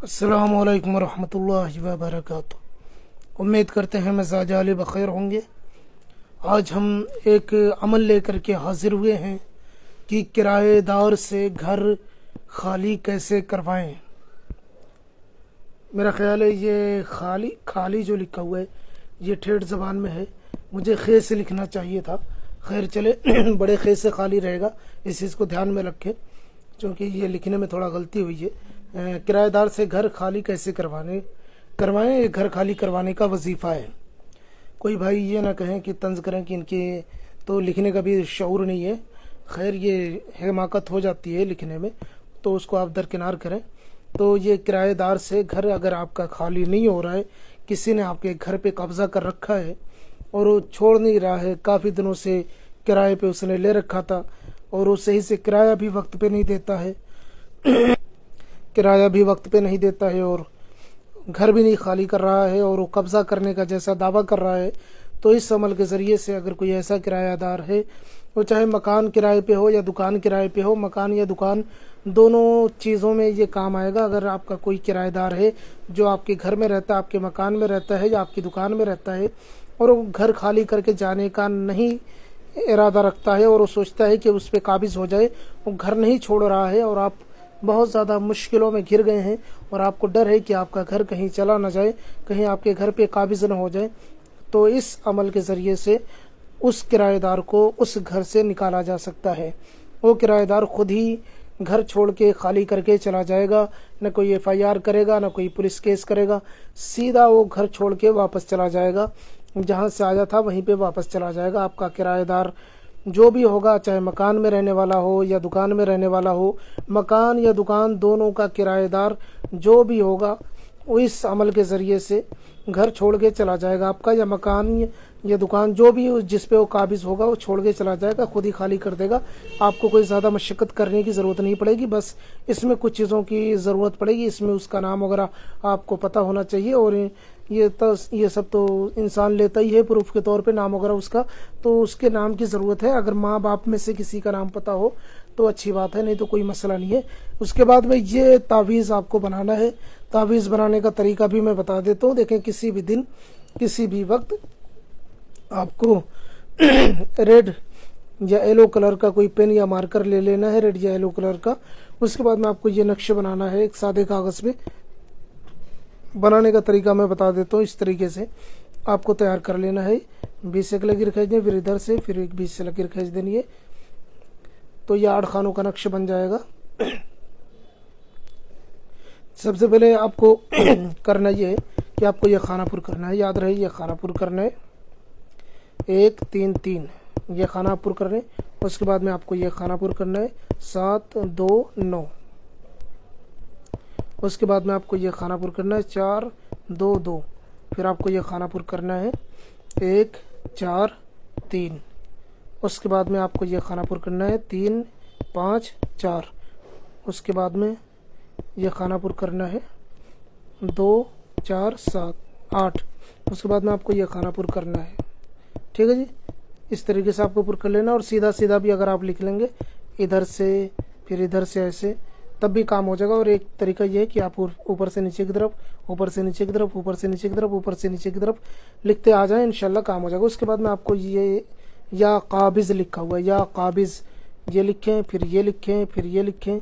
अस्सलामुअलैकुम वरहमतुल्लाहि वबरकातुहू। उम्मीद करते हैं मिजाज आले बखैर होंगे। आज हम एक अमल लेकर के हाजिर हुए हैं कि किराएदार से घर खाली कैसे करवाएं। मेरा ख्याल है ये खाली जो लिखा हुआ है ये ठेठ ज़बान में है, मुझे खे से लिखना चाहिए था। खैर चले बड़े खे से खाली रहेगा, इस चीज़ को ध्यान में रखें क्योंकि ये लिखने में थोड़ा गलती हुई है। किराएदार से घर खाली कैसे करवाएं, ये घर खाली करवाने का वजीफ़ा है। कोई भाई ये ना कहें कि तंज करें कि इनके तो लिखने का भी शऊर नहीं है। खैर ये हिमाकत हो जाती है लिखने में, तो उसको आप दरकिनार करें। तो ये किराएदार से घर अगर आपका खाली नहीं हो रहा है, किसी ने आपके घर पे कब्ज़ा कर रखा है और वो छोड़ नहीं रहा है, काफ़ी दिनों से किराए पे उसने ले रखा था और वो सही से किराया भी वक्त पे नहीं देता है और घर भी नहीं खाली कर रहा है और वो कब्ज़ा करने का जैसा दावा कर रहा है, तो इस अमल के ज़रिए से अगर कोई ऐसा किरायादार है, वो चाहे मकान किराए पे हो या दुकान किराए पे हो, मकान या दुकान दोनों चीज़ों में ये काम आएगा। अगर आपका कोई किराएदार है जो आपके घर में रहता है, आपके मकान में रहता है या आपकी दुकान में रहता है और वो घर खाली करके जाने का नहीं इरादा रखता है और वो सोचता है कि उस पर काबिज़ हो जाए, वो घर नहीं छोड़ रहा है और आप बहुत ज़्यादा मुश्किलों में घिर गए हैं और आपको डर है कि आपका घर कहीं चला ना जाए, कहीं आपके घर पे काबिज़ न हो जाए, तो इस अमल के ज़रिए से उस किराएदार को उस घर से निकाला जा सकता है। वो किराएदार खुद ही घर छोड़ के खाली करके चला जाएगा, न कोई FIR करेगा, न कोई पुलिस केस करेगा, सीधा वो घर छोड़ के वापस चला जाएगा, जहाँ से आया था वहीं पे वापस चला जाएगा। आपका किराएदार जो भी होगा, चाहे मकान में रहने वाला हो या दुकान में रहने वाला हो, मकान या दुकान दोनों का किराएदार जो भी होगा, वो इस अमल के ज़रिए से घर छोड़ के चला जाएगा। आपका या मकान या दुकान जो भी जिस पे वो काबिज़ होगा वो छोड़ के चला जाएगा, खुद ही खाली कर देगा। आपको कोई ज़्यादा मशक्क़त करने की ज़रूरत नहीं पड़ेगी। बस इसमें कुछ चीज़ों की ज़रूरत पड़ेगी, इसमें उसका नाम वगैरह आपको पता होना चाहिए और ये सब तो इंसान लेता ही है प्रूफ के तौर पे, नाम वगैरह उसका, तो उसके नाम की ज़रूरत है। अगर माँ बाप में से किसी का नाम पता हो तो अच्छी बात है, नहीं तो कोई मसला नहीं है। उसके बाद में ये तावीज़ आपको बनाना है। तावीज़ बनाने का तरीका भी मैं बता देता हूँ। देखें, किसी भी दिन किसी भी वक्त आपको रेड या येलो कलर का कोई पेन या मार्कर ले लेना है, रेड या येलो कलर का। उसके बाद में आपको ये नक्शे बनाना है एक सादे कागज़ पे। बनाने का तरीका मैं बता देता हूँ। इस तरीके से आपको तैयार कर लेना है। 20 से लकीर खींच दें, फिर इधर से फिर एक 20 से लकीर खींच देनी है, तो ये 8 खानों का नक्शा बन जाएगा। सबसे पहले आपको करना ये है कि आपको ये खानापुर करना है। याद रहे, ये खानापुर करना है, 1 3 3 ये खानापुर करना है। उसके बाद में आपको ये खानापुर करना है 7 2 9। उसके बाद में आपको ये खानापुर करना है 4 2 2। फिर आपको ये खानापुर करना है 1 4 3। उसके बाद में आपको ये खानापुर करना है 3 5 4। उसके बाद में ये खानापुर करना है 2 4 7 8। उसके बाद में आपको ये खानापुर करना है। ठीक है जी, इस तरीके से आपको पुर कर लेना। और सीधा सीधा भी अगर आप लिख लेंगे इधर से फिर इधर से ऐसे, तब भी काम हो जाएगा। और एक तरीका ये है कि आप ऊपर से नीचे की तरफ, ऊपर से नीचे की तरफ, ऊपर से नीचे की तरफ, ऊपर से नीचे की तरफ लिखते आ जाएं, इंशाल्लाह काम हो जाएगा। उसके बाद में आपको ये या काबिज़ लिखा हुआ है, या काबिज़ ये लिखें, फिर ये लिखें, फिर ये लिखें,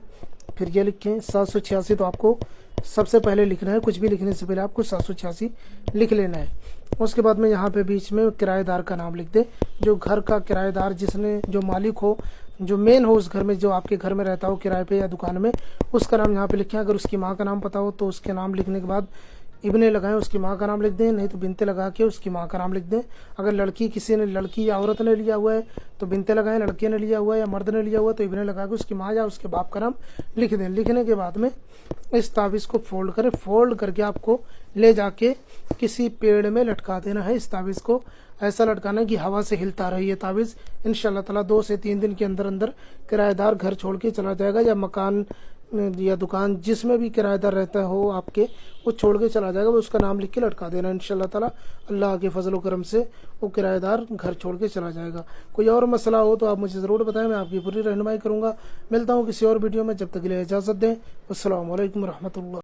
फिर ये लिखें 786। तो आपको सबसे पहले लिखना है, कुछ भी लिखने से पहले आपको 786 लिख लेना है। उसके बाद में यहाँ पे बीच में किराएदार का नाम लिख दे, जो घर का किराएदार, जिसने जो मालिक हो, जो मेन हो उस घर में, जो आपके घर में रहता हो किराए पे या दुकान में, उसका नाम यहाँ पे लिखें। अगर उसकी माँ का नाम पता हो तो उसके नाम लिखने के बाद इब्ने लगाएं, उसकी माँ का नाम लिख दें, नहीं तो बिनते लगा के उसकी माँ का नाम लिख दें। अगर लड़की किसी ने, लड़की या औरत ने लिया हुआ है तो बिनते लगाएं, लड़के ने लिया हुआ है या मर्द ने लिया हुआ है तो इब्ने लगा के उसकी माँ या उसके बाप का नाम लिख दें। लिखने के बाद में इस तावीज़ को फोल्ड करें, फोल्ड करके आपको ले जाके किसी पेड़ में लटका देना है। इस तावीज़ को ऐसा लटकाना है कि हवा से हिलता रहे ये तावीज़। इंशाल्लाह ताला 2 से 3 दिन के अंदर अंदर किराएदार घर छोड़ के चला जाएगा, या मकान या दुकान जिसमें भी किराएदार रहता हो आपके, वो छोड़ के चला जाएगा। वो उसका नाम लिख के लटका देना इंशाल्लाह ताला। अल्लाह के फजल करम से वो किराएदार घर छोड़ के चला जाएगा। कोई और मसला हो तो आप मुझे ज़रूर बताएं, मैं आपकी पूरी रहनुमाई करूँगा। मिलता हूँ किसी और वीडियो में, जब तक के लिए इजाज़त दें। अस्सलामु अलैकुम रहमतुल्लाह।